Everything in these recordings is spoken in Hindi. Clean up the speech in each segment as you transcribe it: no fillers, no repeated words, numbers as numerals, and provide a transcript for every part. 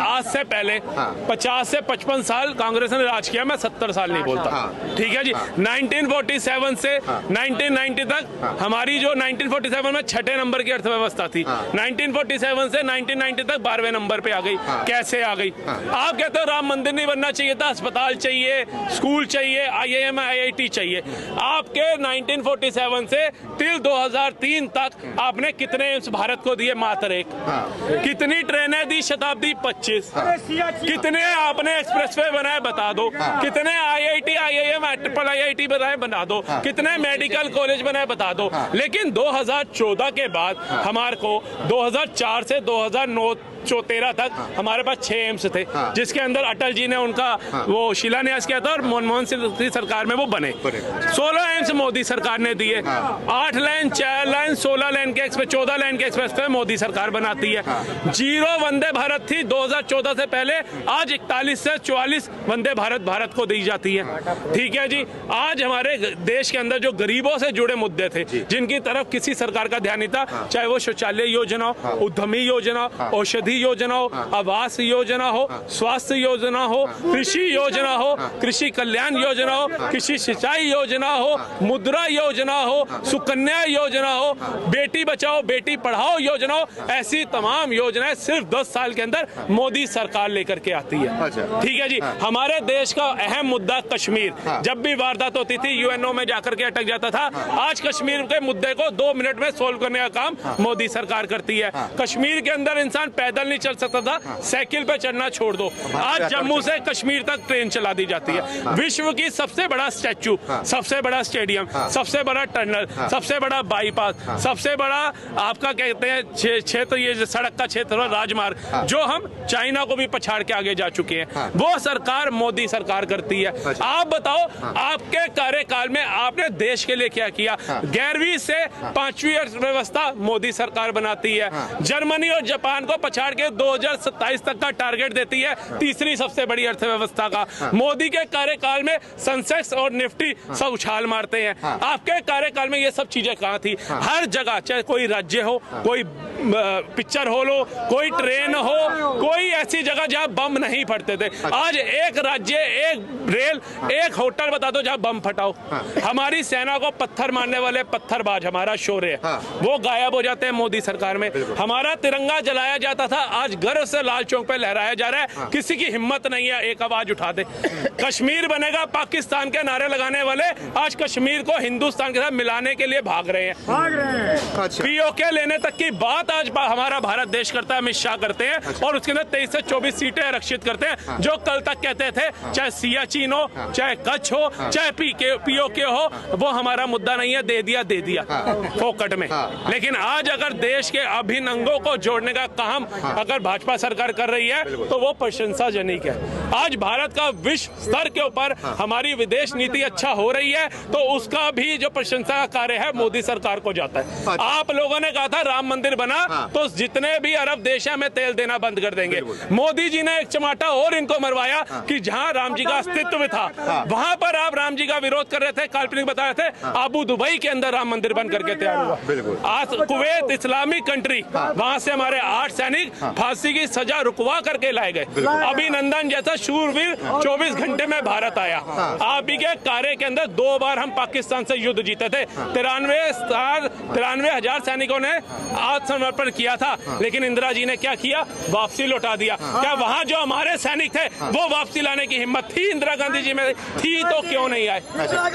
आज से पहले 50 से 55 साल कांग्रेस ने राज किया, मैं 70 साल नहीं बोलता। ठीक है जी। 1947 से 1990 तक हमारी जो 1947 में 6 नंबर की अर्थव्यवस्था थी, 1947 से 1990 तक 12वें नंबर पे आ गई। कैसे आ गई? आप कहते हो राम मंदिर नहीं बनना चाहिए था, अस्पताल चाहिए, स्कूल चाहिए, IIM IIT चाहिए। आपके 1947 से टिल 2003 तक आपने कितने एम्स भारत को दिए? मात्र एक। कितनी ट्रेनें दी? शताब्दी 25। कितने आपने एक्सप्रेसवे बनाए? बता दो। कितने IIT IIM IIT बनाए? बना दो। कितने मेडिकल कॉलेज बनाए? बता दो। लेकिन 2014 के बाद हमारे को 2004 से 2009-13 तक हमारे पास 6 एम्स थे, जिसके अंदर अटल जी ने उनका वो शिलान्यास किया था और मनमोहन सिंह की सरकार में वो बने। 16 एम्स मोदी सरकार ने दिए। 8 लाइन, 4 लाइन, 16 लाइन के एक्सप्रेस, 14 लाइन के एक्सप्रेस पे मोदी सरकार बनाती है। 0 वंदे भारत थी 2014 से पहले, आज 41 से 44 वंदे भारत को दी जाती है। ठीक है जी। आज हमारे देश के अंदर जो गरीबों से जुड़े मुद्दे थे, जिनकी तरफ किसी सरकार का ध्यान नहीं था, चाहे वो शौचालय योजना हो, उद्यमी योजना, औषधि योजना हो, आवास योजना हो, स्वास्थ्य योजना हो, कृषि योजना हो, कृषि कल्याण योजना हो, कृषि सिंचाई योजना हो, मुद्रा योजना हो, सुकन्या योजना हो, बेटी बचाओ बेटी पढ़ाओ योजना हो, ऐसी तमाम योजनाएं सिर्फ 10 साल के अंदर मोदी सरकार लेकर के आती है। ठीक है जी। हमारे देश का अहम मुद्दा कश्मीर, जब भी वारदात होती थी UNO में जाकर के अटक जाता था। आज कश्मीर के मुद्दे को 2 मिनट में सोल्व करने का काम मोदी सरकार करती है। कश्मीर के अंदर इंसान पैदल नहीं चल सकता था, साइकिल पे चढ़ना छोड़ दो। आज जम्मू से कश्मीर तक ट्रेन चला दी जाती है। विश्व की सबसे बड़ा स्टैच्यू, सबसे बड़ा स्टेडियम, सबसे बड़ा टनल, सबसे बड़ा बाईपास, सबसे बड़ा आपका कहते हैं क्षेत्र, ये सड़क का क्षेत्र, राजमार्ग, जो हम चाइना को भी पछाड़ के आगे जा चुके हैं, वो सरकार मोदी सरकार करती है। आप बताओ, आपके कार्यकाल में आपने देश के लिए क्या किया? 11वीं से 5वीं अर्थव्यवस्था मोदी सरकार बनाती है। जर्मनी और जापान को पछाड़ के 2027 तक का टारगेट देती है, तीसरी सबसे बड़ी अर्थव्यवस्था का। मोदी के कार्यकाल में सेंसेक्स और निफ्टी सब उछाल मारते हैं। आपके कार्यकाल में ये सब चीजें कहाँ थी? हर जगह, चाहे कोई राज्य हो, कोई पिक्चर हॉल हो, कोई ट्रेन हो, कोई ऐसी जगह जहां बम नहीं फटते थे। आज एक राज्य, एक रेल, एक होटल बता दो जहां बम फटाओ। हमारी सेना को पत्थर मारने वाले पत्थरबाज, हमारा शौर्य, वो गायब हो जाते हैं मोदी सरकार में। हमारा तिरंगा जलाया जाता था, आज गर्व से लाल चौक पे लहराया जा रहा है। किसी की हिम्मत नहीं है एक आवाज उठा दे। कश्मीर बनेगा पाकिस्तान के नारे लगाने वाले आज कश्मीर को हिंदुस्तान के साथ मिलाने के लिए भाग रहे हैं। POK लेने तक की बात आज हमारा भारत देश करता है, अमित शाह करते हैं, और उसके अंदर 23 से 24 सीटें आरक्षित करते हैं। जो कल तक कहते थे चाहे सियाचिन हो, चाहे कच्छ हो, चाहे POK हो, वो हमारा मुद्दा नहीं है, दे दिया फोकट में। लेकिन आज अगर देश के अभिन्न अंगों को जोड़ने का काम अगर भाजपा सरकार कर रही है तो वो प्रशंसाजनक है। आज भारत का विश्व स्तर के ऊपर हमारी विदेश नीति अच्छा हो रही है, तो उसका भी जो प्रशंसा का कार्य है मोदी सरकार को जाता है। आप लोगों ने कहा था राम मंदिर बना तो जितने भी अरब देश में तेल देना बंद कर देंगे। मोदी जी ने एक चमाटा और इनको मरवाया कि जहां राम जी का अस्तित्व था, वहां पर आप राम जी का विरोध कर रहे थे, काल्पनिक बता रहे थे। अबू दुबई के अंदर राम मंदिर बन करके तैयार हुआ। आज कुवैत इस्लामिक कंट्री, वहां से हमारे 8 सैनिक फांसी की सजा रुकवा करके लाए गए। अभिनंदन जैसा शूरवीर 24 घंटे में भारत आया। आप ही के कार्य के अंदर 2 बार हम पाकिस्तान से युद्ध जीते थे। 93,000 सैनिकों ने आत्मसमर्पण किया था, लेकिन इंदिरा जी ने क्या किया? वापसी लौटा दिया। क्या वहां जो हमारे सैनिक थे वो वापसी लाने की हिम्मत थी इंदिरा गांधी जी में? थी तो क्यों नहीं आए?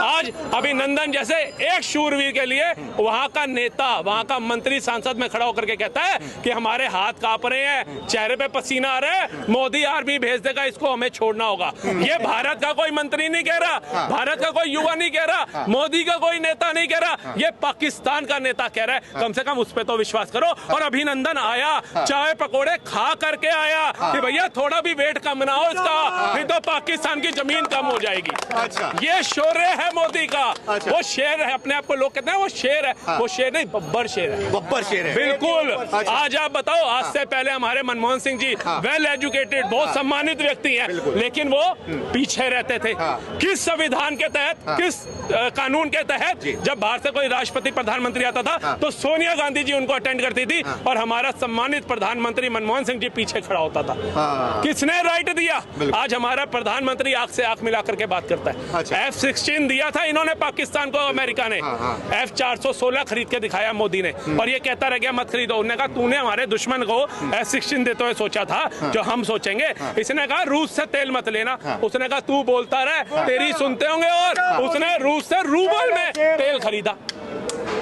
आज अभिनंदन जैसे एक शूरवीर के लिए वहां का नेता, वहां का मंत्री सांसद में खड़ा होकर के कहता है कि हमारे हाथ कांप रहे हैं, चेहरे पे पसीना आ रहा है, मोदी आर्मी भेज देगा, इसको हमें छोड़ना होगा। ये भारत का कोई मंत्री नहीं कह रहा, भारत का कोई युवा नहीं कह रहा, मोदी का कोई नेता नहीं कह रहा, ये पाकिस्तान का नेता कह रहा है। कम से कम उस पर तो विश्वास करो। और अभिनंदन आया, चाय पकौड़े खा करके आया कि भैया थोड़ा भी वेट कम ना हो इसका, नहीं तो पाकिस्तान की जमीन कम हो जाएगी। ये शौर्य है मोदी का। वो शेर है, अपने आप को लोग कहते हैं वो शेर है, वो शेर नहीं, बब्बर शेर है। बब्बर शेर है, बिल्कुल। आज आप बताओ, आज से पहले हमारे मनमोहन सिंह जी वेल एजुकेटेड, बहुत सम्मानित व्यक्ति हैं, लेकिन वो पीछे रहते थे। किस संविधान के तहत, किस कानून के तहत? जब बाहर से कोई राष्ट्रपति प्रधानमंत्री आता था तो सोनिया गांधी जी उनको अटेंड करती थी और हमारा सम्मानित प्रधानमंत्री मनमोहन सिंह जी पीछे खड़ा होता था। किसने राइट दिया? आज हमारा प्रधानमंत्री आंख से आंख मिला करके बात करता है। F-16 दिया था इन्होंने पाकिस्तान को, अमेरिका ने F-416 खरीद के दिखाया मोदी ने, और ये कहता रह गया मत खरीदो। उन्होंने कहा तूने हमारे दुश्मन को F-16 देते हुए सोचा था जो हम सोचेंगे। इसने कहा रूस से तेल मत लेना, उसने कहा तू बोलता रहे तेरी सुनते होंगे, और उसने रूस से रूबल में तेल खरीदा।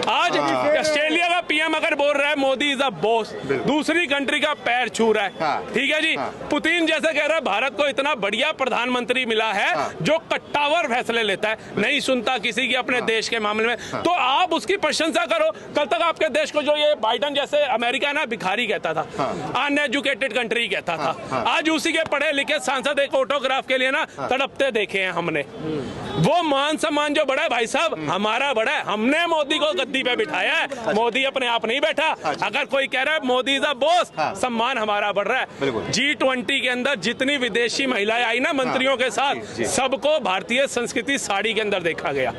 आज ऑस्ट्रेलिया का पीएम अगर बोल रहा है मोदी इज अ बॉस, दूसरी कंट्री का पैर छू रहा है, ठीक है जी। पुतिन जैसे कह रहा है भारत को इतना बढ़िया प्रधानमंत्री मिला है जो कट्टावर फैसले लेता है, नहीं सुनता किसी की अपने देश के मामले में, तो आप उसकी प्रशंसा करो। कल तक आपके देश को जो ये बाइडन जैसे अमेरिका ना भिखारी कहता था, अनएजुकेटेड कंट्री कहता था, आज उसी के पढ़े लिखे सांसद एक ऑटोग्राफ के लिए ना तड़पते देखे हैं हमने। वो मान सम्मान जो बड़ा है भाई साहब हमारा बड़ा है, हमने मोदी को गद्दी पे बिठाया है, मोदी अपने आप नहीं बैठा। अगर कोई कह रहा है मोदी इज अ बॉस, सम्मान हमारा बढ़ रहा है। G20 के अंदर जितनी विदेशी महिलाएं आई ना मंत्रियों के साथ, सबको भारतीय संस्कृति साड़ी के अंदर देखा गया।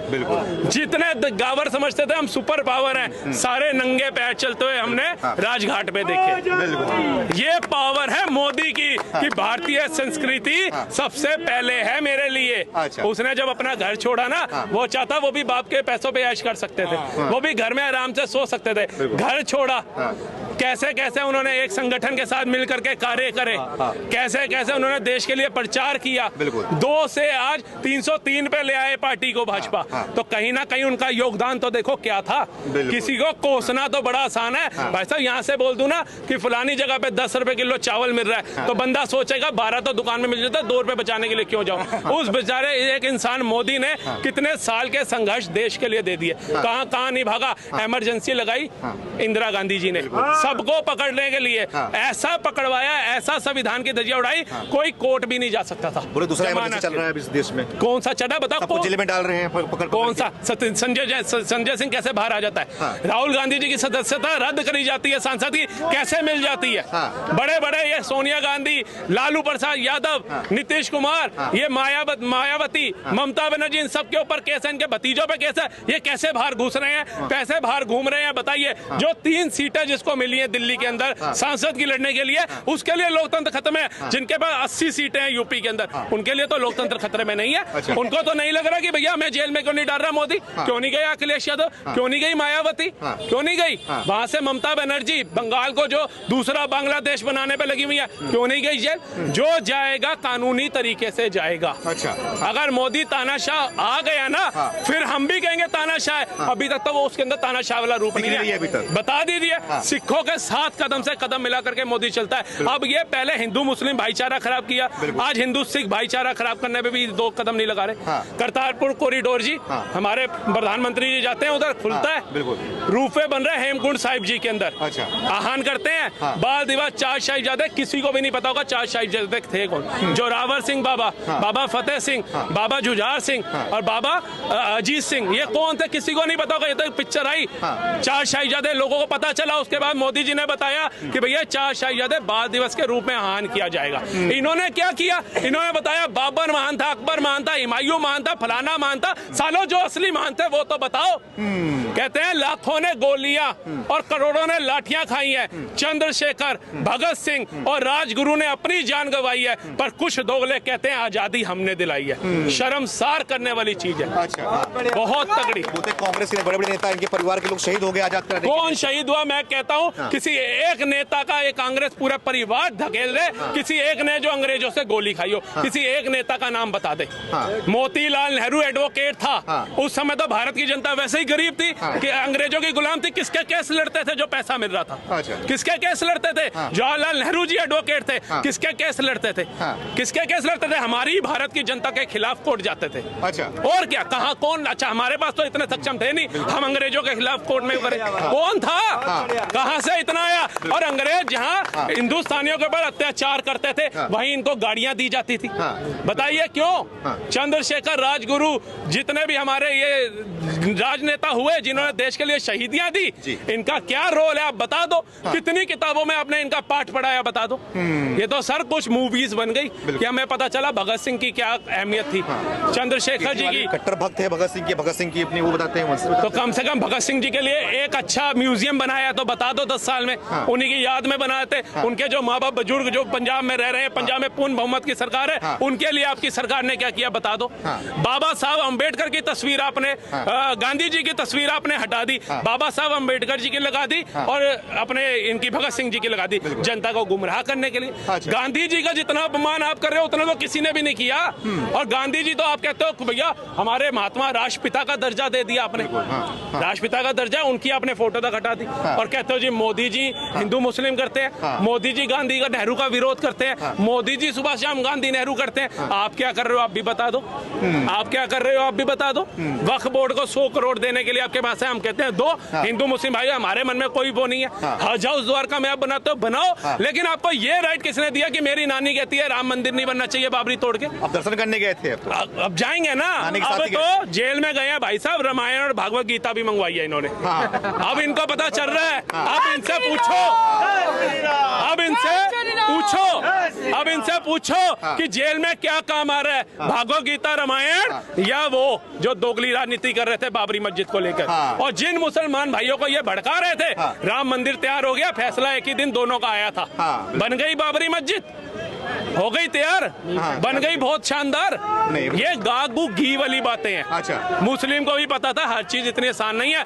जितने गावर समझते थे हम सुपर पावर हैं, सारे नंगे पैर चलते हुए हमने राजघाट पे देखे। ये पावर है मोदी की कि भारतीय संस्कृति सबसे पहले है मेरे लिए। उसने जब अपना घर छोड़ा ना, वो चाहता वो भी बाप के पैसों पे ऐश कर सकते थे, वो भी घर में आराम से सो सकते थे, घर छोड़ा। कैसे कैसे उन्होंने एक संगठन के साथ मिलकर के कार्य करे, कैसे कैसे उन्होंने देश के लिए प्रचार किया, 2 से आज 303 पे ले आए पार्टी को भाजपा। तो कहीं ना कहीं उनका योगदान तो देखो क्या था। किसी को कोसना तो बड़ा आसान है भाई साहब, यहाँ से बोल दूं ना कि फलानी जगह पे 10 रुपए किलो चावल मिल रहा है, तो बंदा सोचेगा 12 तो दुकान में मिल जाता है, 2 रुपए बचाने के लिए क्यों जाऊं। उस बेचारे एक इंसान मोदी ने कितने साल के संघर्ष देश के लिए दे दिए, कहां कहां नहीं भागा। इमरजेंसी लगाई इंदिरा गांधी जी ने सबको पकड़ने के लिए, ऐसा पकड़वाया, ऐसा संविधान की धज्जियां उड़ाई, कोई कोर्ट भी नहीं जा सकता था। पूरे दूसरा इमरजेंसी चल रहा है इस देश में, कौन सा चला बताओ, जेल में डाल रहे हैं पकड़ कौन सा। संजय सिंह कैसे बाहर आ जाता है, राहुल गांधी जी की सदस्यता रद्द करी जाती है, सांसद की कैसे मिल जाती है। बड़े बड़े ये सोनिया गांधी, लालू प्रसाद यादव, नीतीश कुमार, ये मायावती, ममता बनर्जी, इन सब के ऊपर केस है, इनके भतीजों पे केस है, ये कैसे बाहर घुस रहे हैं, कैसे बाहर घूम रहे हैं बताइए। जो 3 सीटें जिसको मिली है दिल्ली के अंदर सांसद की लड़ने के लिए, उसके लिए लोकतंत्र खत्म है। जिनके पास 80 सीटें हैं यूपी के अंदर, उनके लिए तो लोकतंत्र खतरे में नहीं है। उनको तो नहीं लग रहा कि भैया मैं जेल में क्यों नहीं डाल रहा मोदी, क्यों नहीं गया अखिलेश यादव, क्यों नहीं गई मायावती, क्यों नहीं गई वहां से ममता बनर्जी, बंगाल को जो दूसरा बांग्लादेश बनाने पे लगी हुई है, क्यों नहीं गई जेल। जो जाएगा कानूनी तरीके से जाएगा। अगर मोदी तानाशाह आ गया ना, फिर हम भी कहेंगे तानाशाह। अभी तक तो वो उसके अंदर तानाशाह वाला रूप नहीं है, बता दीजिए। सिखों के साथ कदम से कदम मिला करके मोदी चलता है। अब ये पहले हिंदू मुस्लिम भाईचारा खराब किया, आज हिंदू सिख भाईचारा खराब करने पे भी 2 कदम नहीं लगा रहे। करतारपुर कॉरिडोर जी, हमारे प्रधानमंत्री जी जाते हैं उधर, खुलता है, रूपे बन रहे हेमकुंड साहिब जी के अंदर, आह्वान करते हैं, बाल दिवस 4 साहिबजादे, किसी को भी नहीं पता होगा 4 साहिबजादे थे कौन। जोरावर सिंह बाबा, बाबा फतेह सिंह, बाबा जुझार सिंह और बाबा अजीत सिंह, ये कौन थे किसी को नहीं पता होगा। ये तो पिक्चर आई 4 साहिबजादे, लोगों को पता चला, उसके बाद मोदी जी ने बताया कि भैया 4 साहिबजादे बाल दिवस के रूप में आह्वान किया जाएगा। इन्होंने क्या किया, इन्होंने बताया बाबर महान था, अकबर महान था, हुमायूं महान था, फलाना महान था। सालों जो असली महान थे वो तो बताओ। कहते हैं लाखों ने गोलियां और करोड़ों ने लाठियां खाई है, चंद्रशेखर, भगत सिंह और राजगुरु ने अपनी जान गंवाई है, पर कुछ दोगले कहते हैं आजादी हमने दिलाई है। शर्मसार करने वाली चीज है, बहुत तगड़ी। कांग्रेस के बड़े-बड़े नेता, इनके परिवार के लोग शहीद हो गए आजाद कराने। कौन शहीद हुआ मैं कहता हूँ, किसी एक नेता का एक कांग्रेस पूरा परिवार धकेल दे, किसी एक ने जो अंग्रेजों से गोली खाई हो, किसी एक नेता का नाम बता दे। मोतीलाल नेहरू एडवोकेट था, उस समय तो भारत की जनता वैसे ही गरीब थी कि अंग्रेजों की गुलाम थी। किसके केस लड़ते थे जो पैसा मिल रहा था, किसके केस लड़ते थे। जवाहरलाल नेहरू जी एडवोकेट थे, किसके केस लड़ते थे, किसके केस लड़ते थे, हमारी भारत की जनता के खिलाफ कोर्ट जाते थे। और क्या, कहा कौन, अच्छा हमारे पास तो इतने सक्षम थे नहीं, हम अंग्रेजों के खिलाफ कोर्ट में करें। कौन था, कहां से इतना आया। और अंग्रेज जहां हिंदुस्तानियों के ऊपर अत्याचार करते थे, वहीं इनको गाड़ियां दी जाती थी। बताइए क्यों। चंद्रशेखर, राजगुरु, जितने भी हमारे ये राजनेता हुए जिन्होंने देश के लिए शहीदियां दी, इनका क्या रोल है आप बता दो। कितनी किताबों में आपने इनका पाठ पढ़ाया बता दो। ये तो सर कुछ मूवीज बन गई कि हमें पता चला भगत सिंह की क्या अहमियत थी, चंद्रशेखर जी की। कट्टर भक्त है भगत सिंह की अपनी वो बताते हैं। तो कम से कम भगत सिंह जी के लिए एक अच्छा म्यूजियम बनाया तो बता दो, तो 50 साल में, उन्हीं की याद में बनाए थे। उनके जो माँ बाप बुजुर्ग जो पंजाब में रह रहे हैं, पंजाब में पूर्ण बहुमत की सरकार है, उनके लिए आपकी सरकार ने क्या किया बता दो। बाबा साहब अम्बेडकर की तस्वीर आपने, गांधी जी की तस्वीर आपने हटा दी, बाबा साहब अम्बेडकर जी की लगा दी और अपने इनकी भगत सिंह जी की लगा दी, जनता को गुमराह करने के लिए। गांधी जी का जितना अपमान आप कर रहे हो उतना तो किसी ने भी नहीं किया। और गांधी जी तो आप कहते हो भैया हमारे महात्मा राष्ट्रपिता का दर्जा दे दिया आपने, राष्ट्रपिता का दर्जा, उनकी आपने फोटो तक हटा दी। और कहते हो जी मोदी जी हिंदू मुस्लिम करते हैं, मोदी जी गांधी का नेहरू का विरोध करते हैं, मोदी जी सुभाष चंद्र गांधी नेहरू करते हैं। आप क्या कर रहे हो आप भी बता दो, आप क्या कर रहे हो आप भी बता दो। वक्फ बोर्ड को 100 करोड़ देने के लिए आपके पास है, हम कहते हैं दो। हिंदू मुस्लिम भाई हमारे मन में कोई वो नहीं है। हज हाउस द्वारका में आप बनाते हो बनाओ, लेकिन आपको ये राइट किसने दिया कि मेरी नानी कहती है राम मंदिर नहीं बनना चाहिए बाबरी तोड़ के। अब दर्शन करने गए थे, अब जाएंगे ना, अब तो जेल में गए हैं भाई साहब, रामायण और भागवत गीता भी मंगवाई है इन्होंने। अब इनको पता चल रहा है, अब इनसे पूछो, अब इनसे पूछो कि जेल में क्या काम आ रहा है, भागवत गीता रामायण या वो जो दोगली राजनीति कर रहे थे बाबरी मस्जिद को लेकर। और जिन मुसलमान भाइयों को ये भड़का रहे थे, राम मंदिर तैयार हो गया, फैसला एक ही दिन दोनों का आया था, बन गई बाबरी मस्जिद, हो गई तैयार, बन गई बहुत शानदार। ये गागू घी वाली बातें हैं। अच्छा, मुस्लिम को भी पता था हर चीज इतनी आसान नहीं है।